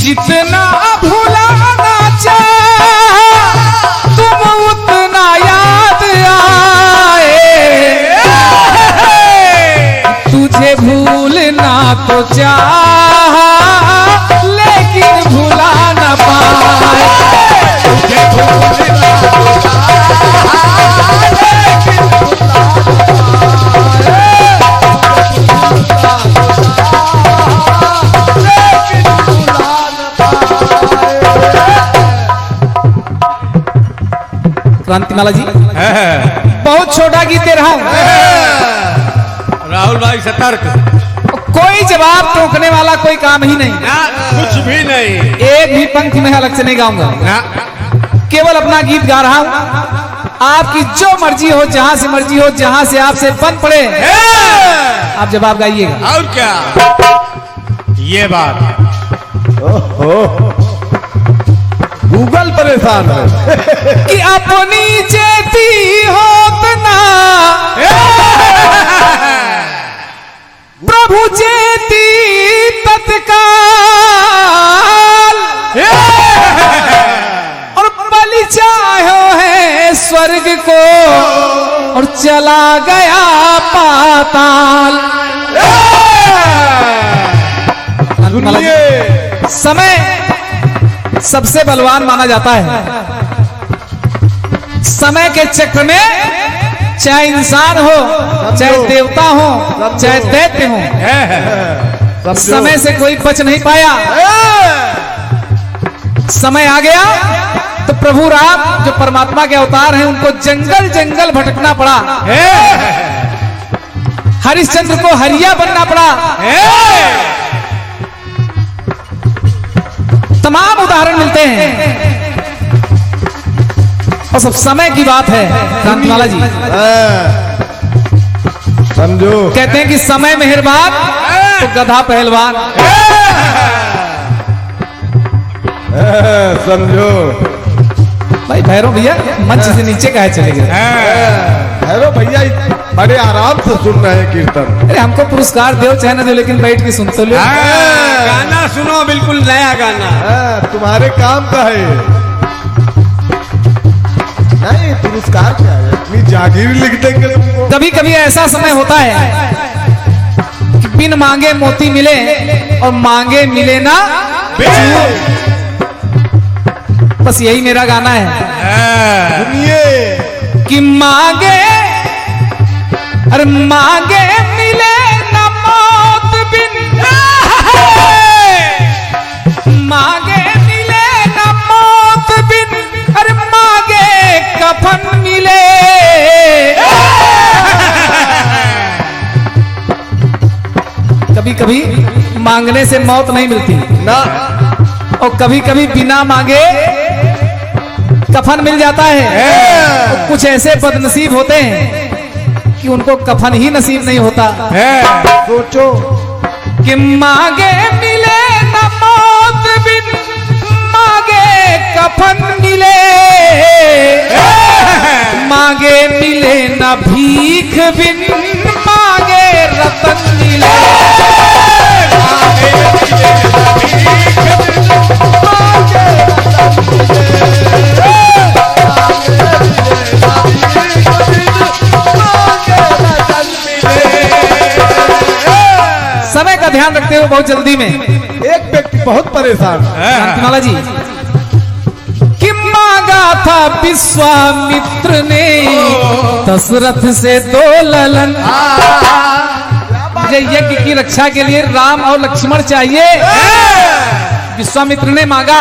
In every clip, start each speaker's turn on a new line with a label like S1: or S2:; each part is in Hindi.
S1: जितना भुलाना चाह तुम उतना याद आए, तुझे भूलना तो चाह लेकिन भुला न पाए, तुझे भूलना तो क्रांतिमाला जी बहुत छोटा गीत दे रहा हूं।
S2: राहुल भाई सतर्क,
S1: कोई जवाब टोकने वाला कोई काम ही नहीं,
S2: कुछ भी नहीं,
S1: एक भी पंक्ति में अलग से नहीं गाऊंगा, केवल अपना गीत गा रहा हूं। आपकी जो मर्जी हो, जहां से मर्जी हो, जहां से आपसे बन पड़े आप जवाब गाइएगा।
S2: और क्या ये बात,
S3: गूगल परेशान है
S1: कि अपनी चेती होत ना प्रभु चेती तत्काल, और बलि चाहो है स्वर्ग को और चला गया पाताल।
S3: सुनिए,
S1: समय सबसे बलवान माना जाता है। समय के चक्र में चाहे इंसान हो, चाहे देवता हो, चाहे दैत्य हो, समय से कोई बच नहीं पाया। समय आ गया तो प्रभु राम जो परमात्मा के अवतार हैं उनको जंगल जंगल भटकना पड़ा, हरिश्चंद्र को हरिया बनना पड़ा। तमाम उदाहरण मिलते हैं और सब समय की बात है। क्रांतिमाला जी
S3: समझो,
S1: कहते हैं कि समय मेहरबान तो गधा पहलवान।
S3: समझो
S1: भाई भैरव भैया मंच से नीचे काहे चले गए?
S3: हेलो भैया, बड़े आराम से सुन रहे हैं कीर्तन।
S1: अरे हमको पुरस्कार दो चाहे ना दो, लेकिन बैठ के सुन तो लो।
S2: गाना सुनो, बिल्कुल नया गाना।
S3: तुम्हारे काम का है, नहीं पुरस्कार क्या है, अपनी जागीर लिख देंगे तुमको।
S1: कभी कभी ऐसा समय होता है कि बिन मांगे मोती मिले और मांगे मिले ना। बस यही मेरा गाना है।
S3: सुनिए,
S1: कि मांगे अरे मांगे मिले न मौत बिन, मांगे मिले न मौत बिन, अरे मांगे कफन मिले। कभी कभी मांगने से मौत नहीं मिलती
S3: ना,
S1: और कभी कभी बिना मांगे कफन मिल जाता है। और कुछ ऐसे बदनसीब होते हैं कि उनको कफन ही नसीब नहीं होता।
S3: सोचो
S1: कि मांगे मिले न मौत बिन, मांगे कफन मिले, मांगे मिले न भीख बिन, मांगे रतन मिले, मांगे मिले न भीख बिन, मांगे रतन मिले। समय का ध्यान रखते हुए बहुत जल्दी में
S3: एक व्यक्ति बहुत परेशान है।
S1: क्रांतिमाला जी, कि मांगा था विश्वामित्र ने दशरथ से 2 ललन। मुझे यज्ञ की रक्षा के लिए राम और लक्ष्मण चाहिए, विश्वामित्र ने मांगा।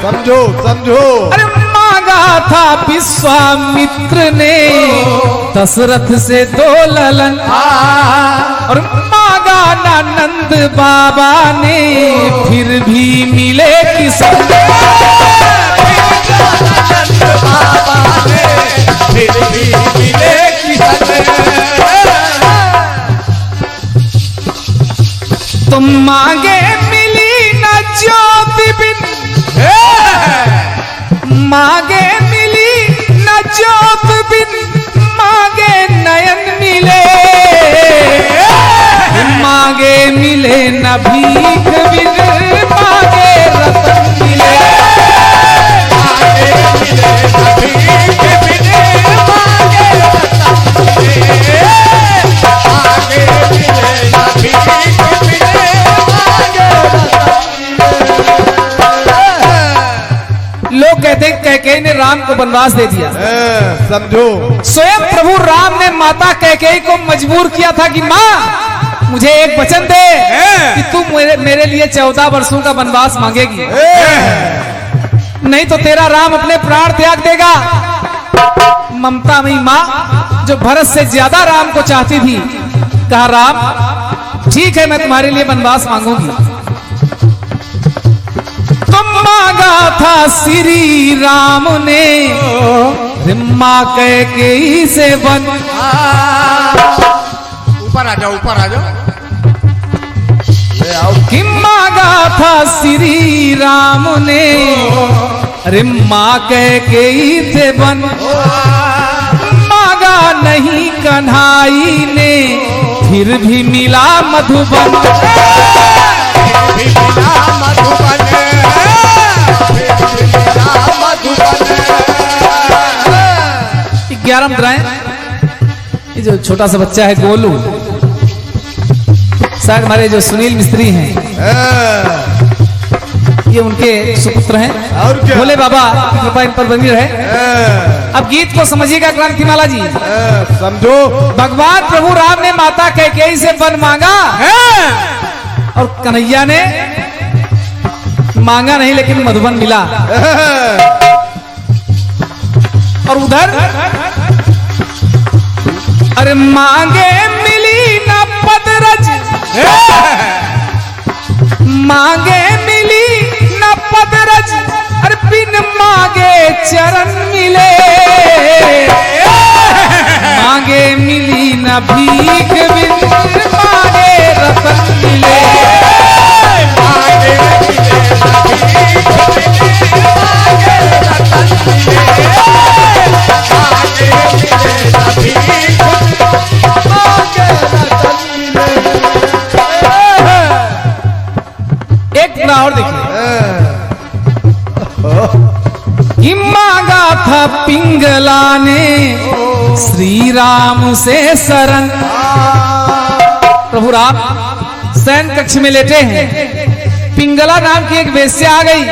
S3: समझो समझो,
S1: अरे मांगा था विश्वामित्र ने दशरथ से 2 ललन, और मांगा ना नंद बाबा ने फिर भी मिले किसान। नंद बाबा ने फिर भी मिले किसान। तुम मांगे मिली न ज्योति बिन, मांगे मिली न ज्योत बिन, मांगे नयन मिले, मांगे मिले न भीख बिन, मांगे वनवास दे दिया।
S3: समझो।
S1: स्वयं प्रभु राम ने माता कैकेयी को मजबूर किया था कि माँ मुझे एक वचन दे कि तू मेरे लिए 14 वर्षों का वनवास मांगेगी, नहीं तो तेरा राम अपने प्राण त्याग देगा। ममता मई माँ जो भरत से ज्यादा राम को चाहती थी, कहा राम ठीक है मैं तुम्हारे लिए वनवास मांगूंगी। तुम मांगा था श्री राम ने रिम्मा कैकेयी से वन।
S2: ऊपर आ जाओ, ऊपर आ जाओ।
S1: कि मांगा था श्री राम ने रिम्मा कैकेयी से वन। मांगा नहीं कन्हाई ने फिर भी मिला मधुबन। 11 मुद्राएं। ये जो छोटा सा बच्चा है गोलू, शायद हमारे जो सुनील मिस्त्री हैं, ये उनके सुपुत्र हैं।
S3: और क्या?
S1: भोले बाबा की कृपा इन पर बनी रहे। अब गीत को समझिएगा क्रांतिमाला जी।
S3: समझो।
S1: भगवान प्रभु राम ने माता कैकेयी से वन मांगा और कन्हैया ने मांगा नहीं लेकिन मधुबन मिला। और उधर अरे मांगे मिली न पदरज, मांगे मिली न पदरज, अरे बिन मांगे चरण मिले। मांगे मिली न भीख बिन मांगे रतन मिले। मांगे मिले न भीख बिन मांगे रतन मिले। मांगे मिले न भीख और देखिए कि मांगा था पिंगला ने श्री राम से शरण। प्रभु राम शयन कक्ष में लेटे हैं, पिंगला नाम की एक वेश्या आ गई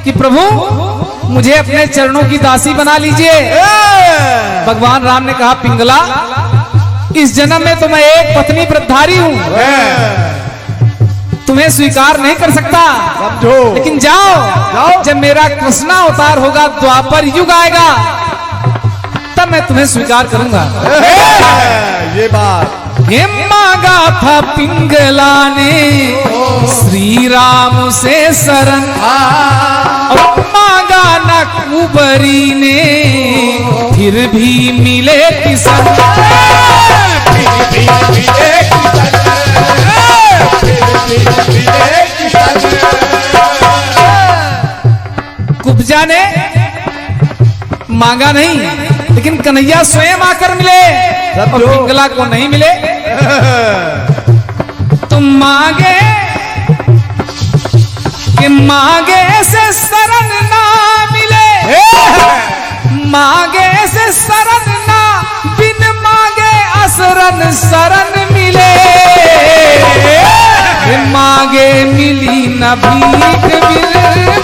S1: कि प्रभु मुझे अपने चरणों की दासी बना लीजिए। भगवान राम ने कहा पिंगला इस जन्म में तो मैं एक पत्नी व्रतधारी हूं, तुम्हें स्वीकार नहीं कर सकता।
S3: समझो।
S1: लेकिन जाओ, जब मेरा कृष्णा अवतार होगा, द्वापर युग आएगा, तब मैं तुम्हें स्वीकार करूंगा।
S3: ये बात
S1: ये मांगा था पिंगला ने श्री राम से शरण, और मांगा न कुबरी ने फिर भी मिले किसन। फिर भी मिले किसन। कुब्जा ने मांगा नहीं लेकिन कन्हैया स्वयं आकर मिले और पिंगला को नहीं मिले। तुम मांगे कि मांगे से शरण ना मिले, मांगे से शरण ना बिन मांगे असरण शरण मिले। मांगे मिली न भीख बिन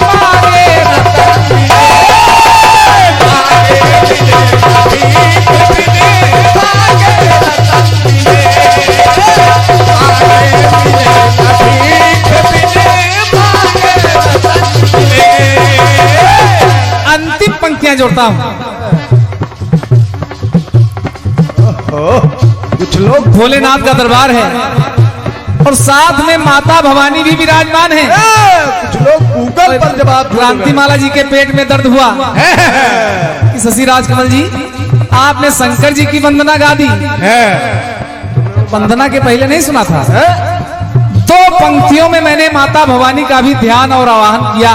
S1: मांगे रतन मिले। मांगे मिले न भीख बिन मांगे रतन मिले। मांगे मिले न भीख बिन मांगे रतन मिले। अंतिम पंक्तियां जोड़ता हूं।
S3: कुछ लोग
S1: भोलेनाथ का दरबार है और साथ में माता भवानी भी विराजमान है।
S3: कुछ लोग गूगल पर जवाब
S1: क्रांतिमाला जी के पेट में दर्द हुआ कि शशि राजकमल जी आपने शंकर जी की वंदना गा दी। वंदना के पहले नहीं सुना था। 2 पंक्तियों में मैंने माता भवानी का भी ध्यान और आवाहन किया।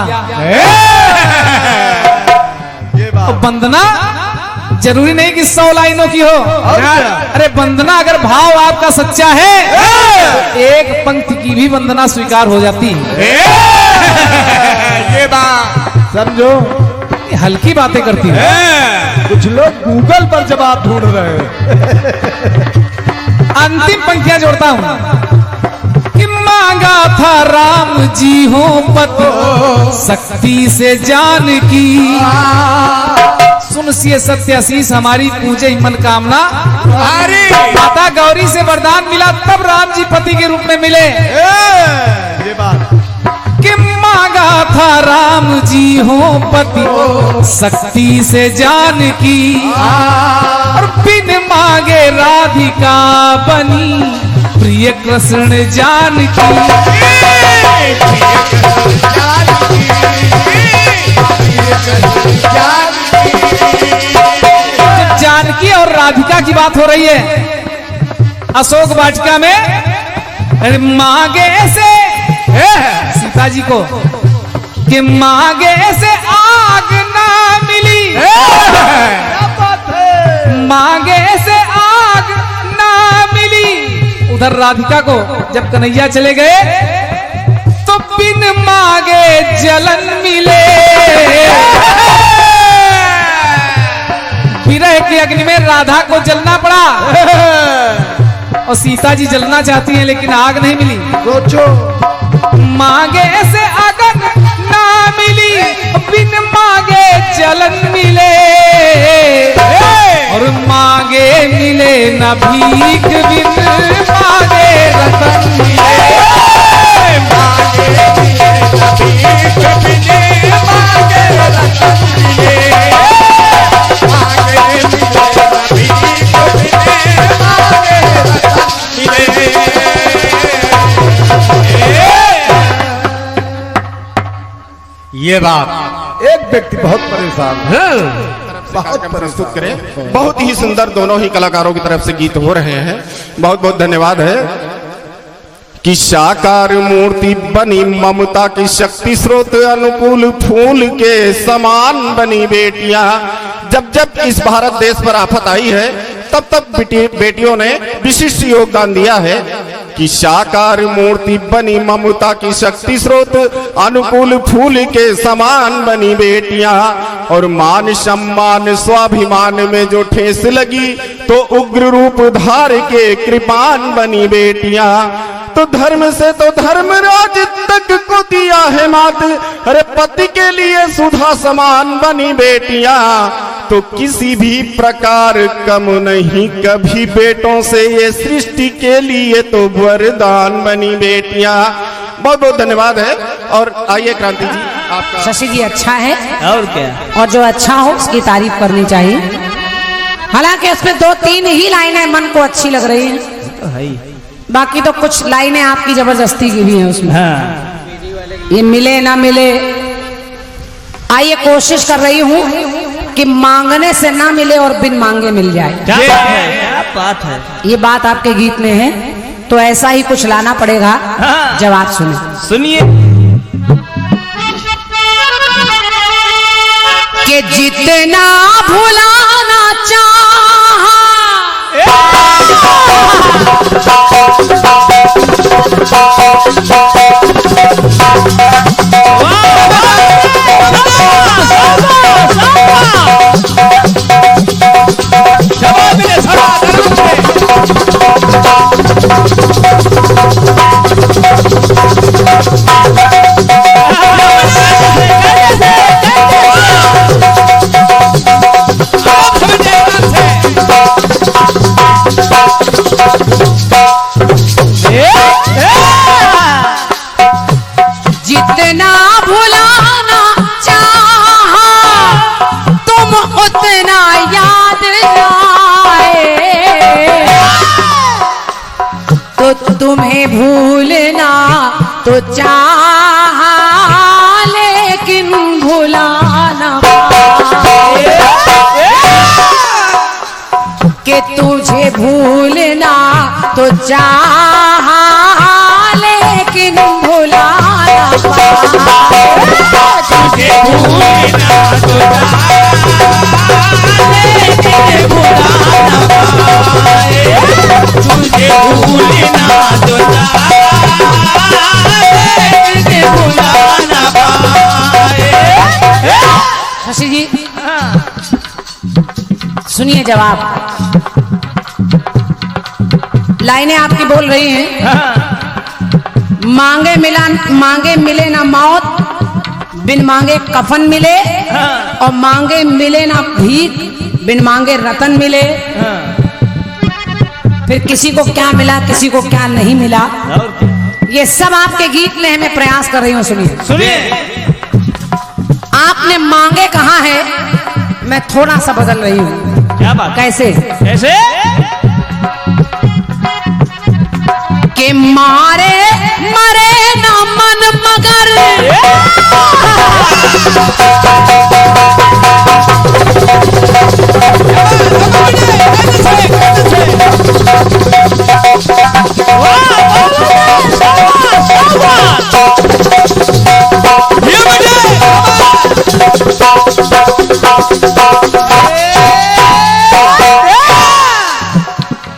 S1: तो वंदना जरूरी नहीं कि 100 लाइनों की हो। अरे वंदना अगर भाव आपका सच्चा है, एक पंक्ति की भी वंदना स्वीकार हो जाती है।
S3: ये बात समझो।
S1: हल्की बातें करती है।
S3: कुछ लोग गूगल पर जवाब ढूंढ रहे हैं।
S1: अंतिम पंक्तियां जोड़ता हूं कि मांगा था राम जी हो पति शक्ति से जान की। सुन सिए सत्य आशीष हमारी पूजे मन कामना।
S2: अरे
S1: माता गौरी से वरदान मिला तब राम जी पति के रूप में मिले।
S3: ये बात
S1: कि मांगा था राम जी हो पति शक्ति से जान की, और बिन मांगे राधिका बनी प्रिय कृष्ण जानकी। जानकी और राधिका की बात हो रही है अशोक वाटिका में। अरे मांगे से सीता जी को कि मांगे से आग ना मिली, मांगे से आग ना मिली। उधर राधिका को जब कन्हैया चले गए तो बिन मांगे जलन मिले। विरह के अग्नि में राधा को जलना पड़ा और सीता जी जलना चाहती हैं लेकिन आग नहीं मिली।
S3: सोचो
S1: मांगे से अगन ना मिली, बिन मांगे जलन मिले। और मांगे मिले न भीख, बिन मांगे रतन मिले। मांगे मिले न भीख, बिन मांगे रतन मिले। मांगे मिले न भीख, बिन मांगे रतन मिले।
S2: ये बात
S3: एक व्यक्ति बहुत परेशान है, बहुत
S4: प्रस्तुत करें। बहुत ही सुंदर दोनों ही कलाकारों की तरफ से गीत हो रहे हैं। बहुत बहुत धन्यवाद है। कि साकार मूर्ति बनी ममता की शक्ति स्रोत अनुकूल फूल के समान बनी बेटियां। जब जब इस भारत देश पर आफत आई है तब तब बेटियों ने विशिष्ट योगदान दिया है। कि साकार मूर्ति बनी ममता की शक्ति स्रोत अनुकूल फूल के समान बनी बेटियां। और मान सम्मान स्वाभिमान में जो ठेस लगी तो उग्र रूप धार के कृपान बनी बेटियां। तो धर्म से तो धर्मराज तक को दिया है मात, अरे पति के लिए सुधा समान बनी बेटियां। तो किसी भी प्रकार कम नहीं कभी बेटों से, ये सृष्टि के लिए तो वरदान बनी बेटियां। बहुत बहुत धन्यवाद है। और आइए क्रांति जी आपका।
S5: शशि जी अच्छा है
S2: और क्या,
S5: और जो अच्छा हो उसकी तारीफ करनी चाहिए। हालांकि इसमें 2-3 ही लाइनें मन को अच्छी लग रही हैं, बाकी तो कुछ लाइनें आपकी जबरदस्ती की भी हैं उसमें। ये मिले ना मिले, आइए कोशिश कर रही हूं कि मांगने से ना मिले और बिन मांगे मिल जाए।
S2: क्या बात है।
S5: ये बात आपके गीत में है तो ऐसा ही कुछ लाना पड़ेगा। जब आप
S2: सुनिए
S5: कि जितना भुलाना चाहा जितना भुलाना चाहा तुम उतना याद आए, तो तुम्हें भूलना तो चाहा लेकिन भुलाना पाए। कि तुझे भूलना तो चाहा लेकिन भुलाना पाए। तुझे भूलना तो लेकिन भुलाना पाए। तुझे भूलना तो लेकिन भुलाना पाए। शशि जी सुनिए जवाब। लाइनें आपकी बोल रही हैं। मांगे मिले ना मौत, बिन मांगे कफन मिले और मांगे मिले ना भीख, बिन मांगे रतन मिले। फिर किसी को क्या मिला, किसी को क्या नहीं मिला,
S2: और क्या?
S5: ये सब आपके गीत में मैं प्रयास कर रही हूँ। सुनिए,
S2: सुनिए।
S5: आपने मांगे कहाँ है, मैं थोड़ा सा बदल रही हूँ।
S2: क्या बात?
S5: कैसे?
S2: कैसे?
S5: के मारे मरे ना मन मगर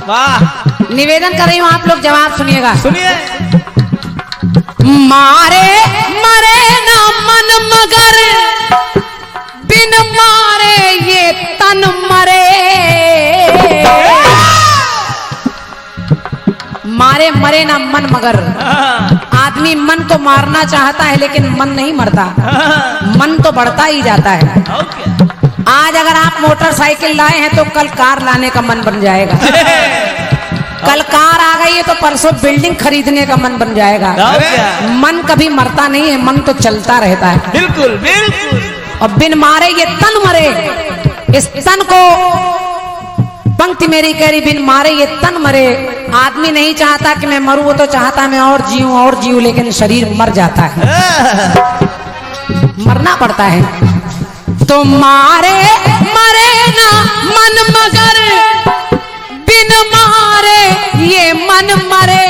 S2: वाह,
S5: निवेदन कर रही हूँ, आप लोग जवाब सुनिएगा।
S2: सुनिए।
S5: मारे मरे ना मन मगर बिन मारे ये तन मरे। मारे मरे ना मन मगर, आदमी मन तो मारना चाहता है लेकिन मन नहीं मरता, मन तो बढ़ता ही जाता है।
S2: और क्या?
S5: आज अगर आप मोटरसाइकिल लाए हैं तो कल कार लाने का मन बन जाएगा। कल कार आ गई है तो परसों बिल्डिंग खरीदने का मन बन जाएगा।
S2: और क्या?
S5: मन कभी मरता नहीं है, मन तो चलता रहता है।
S2: बिल्कुल बिल्कुल।
S5: और बिन मारे ये तन मरे, इस तन को पंक्ति मेरी कह रही, बिन मारे ये तन मरे। आदमी नहीं चाहता कि मैं मरूं, वो तो चाहता मैं और जीऊं, लेकिन शरीर मर जाता है, मरना पड़ता है। तो मारे मरे ना मन मगर बिन मारे ये मन मरे,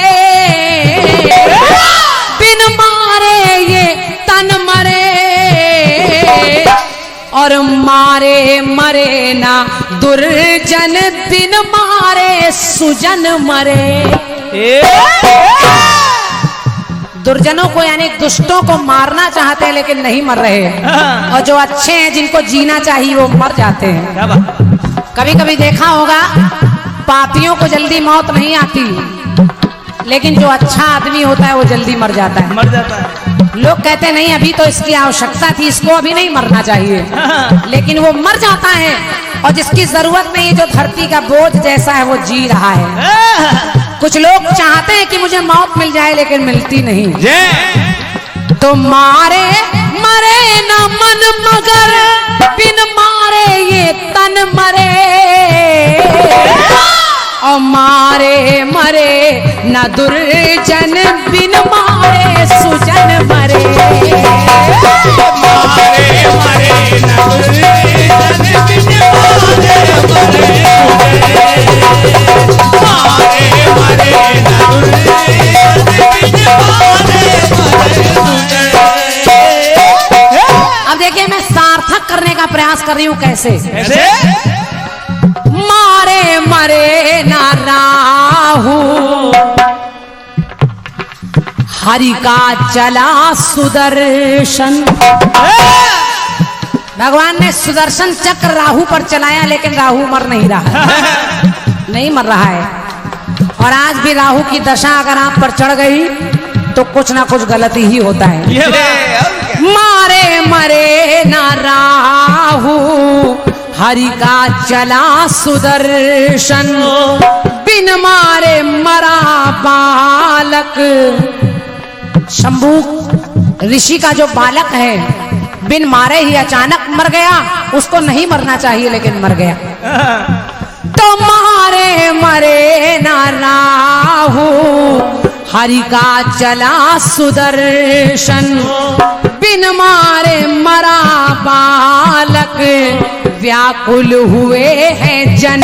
S5: बिन मारे ये तन मरे। और मारे मरे ना दुर्जन बिन मारे सुजन मरे। दुर्जनों को यानी दुष्टों को मारना चाहते हैं लेकिन नहीं मर रहे हैं, और जो अच्छे हैं जिनको जीना चाहिए वो मर जाते हैं।
S2: क्या बात?
S5: कभी कभी देखा होगा पापियों को जल्दी मौत नहीं आती, लेकिन जो अच्छा आदमी होता है वो जल्दी मर जाता है।
S2: मर जाता है।
S5: लोग कहते नहीं अभी तो इसकी आवश्यकता थी, इसको अभी नहीं मरना चाहिए, लेकिन वो मर जाता है। और जिसकी जरूरत नहीं है, जो धरती का बोझ जैसा है, वो जी रहा है। कुछ लोग चाहते हैं कि मुझे मौत मिल जाए लेकिन मिलती नहीं। तो मारे मरे न मन मगर बिन मारे ये तन मरे। और मारे मरे न दुर्जन बिन मारे सुजन मरे।
S2: मारे मरे न दुर्जन बिन मारे
S5: अब देखिए मैं सार्थक करने का प्रयास कर रही हूँ। कैसे?
S2: कैसे?
S5: मारे मरे ना राहु हरि का चला सुदर्शन। भगवान ने सुदर्शन चक्र राहु पर चलाया लेकिन राहु मर नहीं रहा, नहीं मर रहा है। और आज भी राहु की दशा अगर आप पर चढ़ गई तो कुछ ना कुछ गलती ही होता है। मारे मरे ना राहु हरि का चला सुदर्शन। बिन मारे मरा बालक। शंभू ऋषि का जो बालक है बिन मारे ही अचानक मर गया, उसको नहीं मरना चाहिए लेकिन मर गया। तो मारे मरे ना राहु हरि का चला सुदर्शन। बिन मारे मरा बालक व्याकुल हुए हैं जन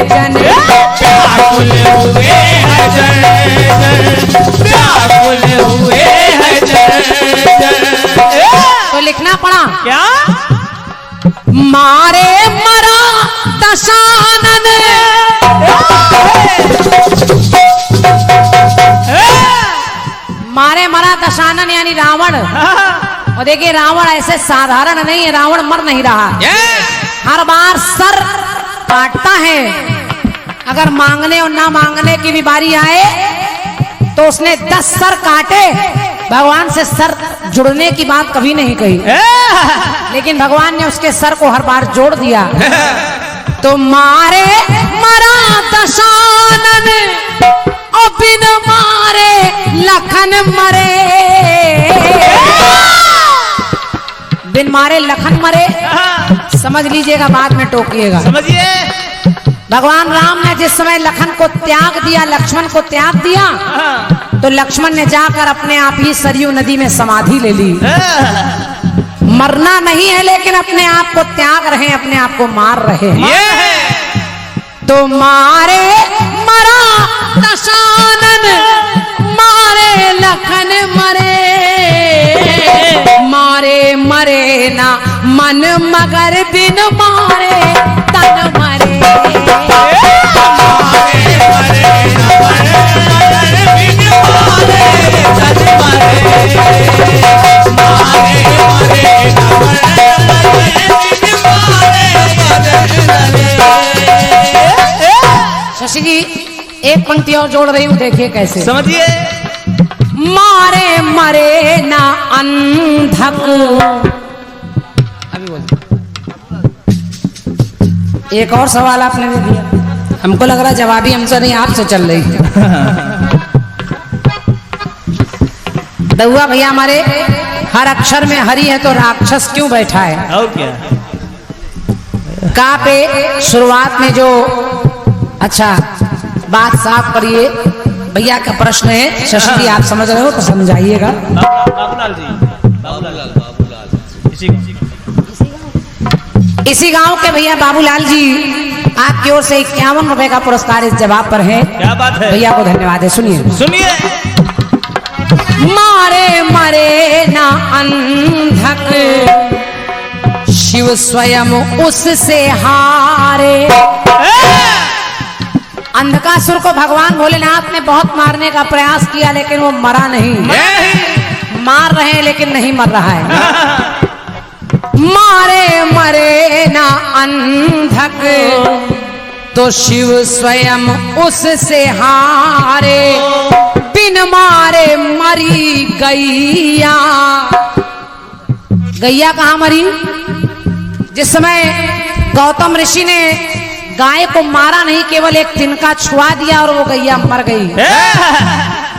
S5: जन।
S2: व्याकुल हुए हैं जन जन, व्याकुल हुए हैं जन जन।
S5: तो लिखना पड़ा
S2: क्या?
S5: मारे मरा दशानन। मारे मरा दशानन यानी रावण। और देखिए रावण ऐसे साधारण नहीं है, रावण मर नहीं रहा, हर बार सर काटता है। अगर मांगने और ना मांगने की भी बारी आए तो उसने 10 सर काटे भगवान से सर जुड़ने की बात कभी नहीं कही, लेकिन भगवान ने उसके सर को हर बार जोड़ दिया। तो मारे मरा दशानन और बिन मारे लखन मरे, बिन मारे लखन मरे। समझ लीजिएगा, बाद में टोकिएगा।
S2: समझिए।
S5: भगवान राम ने जिस समय लखन को त्याग दिया, लक्ष्मण को त्याग दिया, तो लक्ष्मण ने जाकर अपने आप ही सरयू नदी में समाधि ले ली। मरना नहीं है, लेकिन अपने आप को त्याग रहे, अपने आप को मार रहे हैं। तो मारे मरा दशानन, मारे लखन मरे, मारे मरे ना मन मगर बिन मारे तन मरे। शशि जी एक पंक्ति और जोड़ रही हूँ, देखिए कैसे।
S2: समझिए।
S5: मारे मरे ना अंधक, अभी बोल। एक और सवाल आपने दे दिया, हमको लग रहा जवाबी हमसे नहीं आपसे चल रही। दहुआ भैया हमारे हर अक्षर में हरि है, तो राक्षस क्यों बैठा है?
S2: और क्या?
S5: का पे शुरुआत में जो, अच्छा बात साफ करिए। भैया का प्रश्न है, शशि जी आप समझ रहे हो तो समझाइएगा।
S2: बाबूलाल जी, बाबूलाल
S5: इसी गांव के भैया बाबूलाल जी आपकी ओर से 51 रुपए का पुरस्कार इस जवाब पर है।
S2: क्या बात है?
S5: भैया को धन्यवाद है। सुनिए।
S2: सुनिए।
S5: मारे मरे ना अंधक, शिव स्वयं उससे हारे। अंधकासुर को भगवान भोलेनाथ ने बहुत मारने का प्रयास किया, लेकिन वो मरा नहीं। मार रहे हैं लेकिन नहीं मर रहा है। मारे मरे ना अंधक, तो शिव स्वयं उससे हारे। बिन मारे मरी गैया, गैया कहाँ मरी? जिस समय गौतम ऋषि ने गाय को मारा नहीं, केवल एक तिनका छुआ दिया और वो गैया मर गई।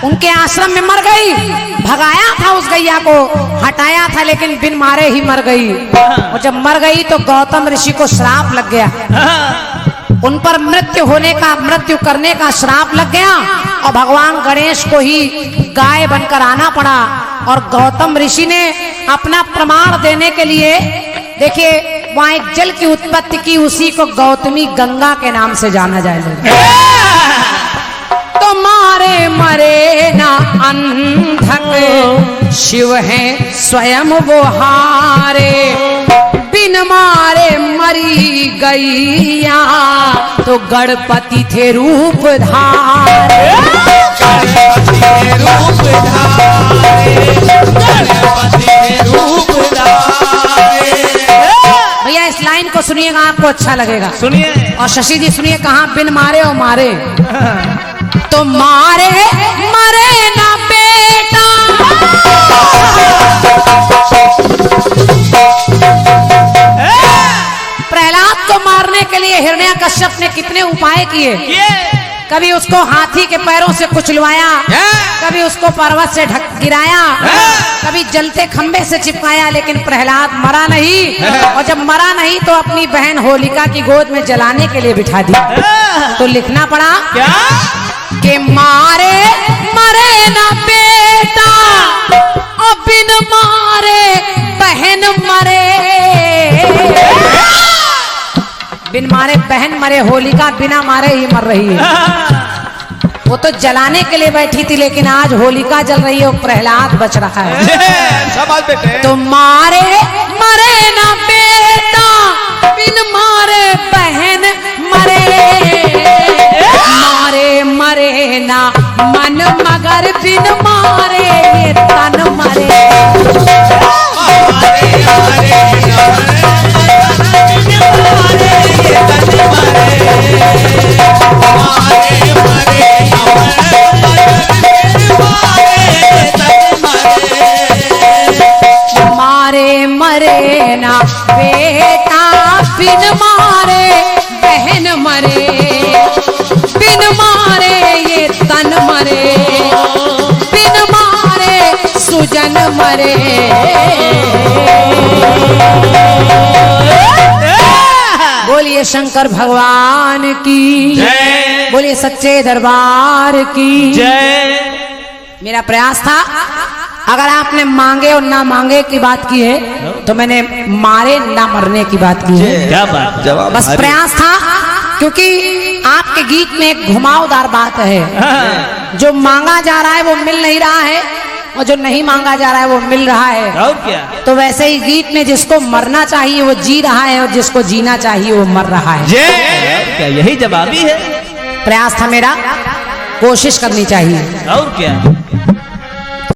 S5: उनके आश्रम में मर गई। भगाया था उस गैया को, हटाया था, लेकिन बिन मारे ही मर गई। और जब मर गई तो गौतम ऋषि को श्राप लग गया। उन पर मृत्यु करने का श्राप लग गया, और भगवान गणेश को ही गाय बनकर आना पड़ा। और गौतम ऋषि ने अपना प्रमाण देने के लिए, देखिए वहां एक जल की उत्पत्ति की, उसी को गौतमी गंगा के नाम से जाना जाएगा। तो मारे मरे ना अंधक, शिव है स्वयं वो हारे। बिन मारे मरी गैया, तो गणपति थे रूप धारे। भैया इस लाइन को सुनिएगा, आपको अच्छा लगेगा।
S2: सुनिए।
S5: और शशि जी सुनिए, कहाँ बिन मारे और मारे। तो मारे मरे ना बेटा, प्रहलाद को मारने के लिए हिरण्याकश्यप ने कितने उपाय किए। कभी उसको हाथी के पैरों से कुचलवाया, कभी उसको पर्वत से गिराया, कभी जलते खंबे से चिपकाया, लेकिन प्रहलाद मरा नहीं। और जब मरा नहीं तो अपनी बहन होलिका की गोद में जलाने के लिए बिठा दी। तो लिखना पड़ा
S2: क्या
S5: कि मारे मरे ना बेटा, और बिन मारे बहन मरे। बिन मारे बहन मरे, होलिका बिना मारे ही मर रही है। वो तो जलाने के लिए बैठी थी, लेकिन आज होलिका जल रही है, वो प्रहलाद बच रहा है। तो मारे मरे ना बेटा, बिन मारे बहन मरे। मारे मरे ना मन मगर बिन मारे ये तन मरे। बेटा बिन मारे बहन मरे, बिन मारे ये तन मरे, बिन मारे सुजन मरे। बोलिए शंकर भगवान की
S2: जय।
S5: बोलिए सच्चे दरबार की
S2: जय।
S5: मेरा प्रयास था, अगर आपने मांगे और ना मांगे की बात की है तो मैंने मारे ना मरने की बात की है।
S2: क्या बात,
S3: जवाब
S5: बस प्रयास था, क्योंकि आपके गीत में एक घुमावदार बात है। जो मांगा जा रहा है वो मिल नहीं रहा है, और जो नहीं मांगा जा रहा है वो मिल रहा है।
S2: और क्या,
S5: तो वैसे ही गीत में जिसको मरना चाहिए वो जी रहा है, और जिसको जीना चाहिए वो मर रहा है।
S2: क्या यही जवाबी है।
S5: प्रयास था मेरा, कोशिश करनी चाहिए।
S2: और क्या,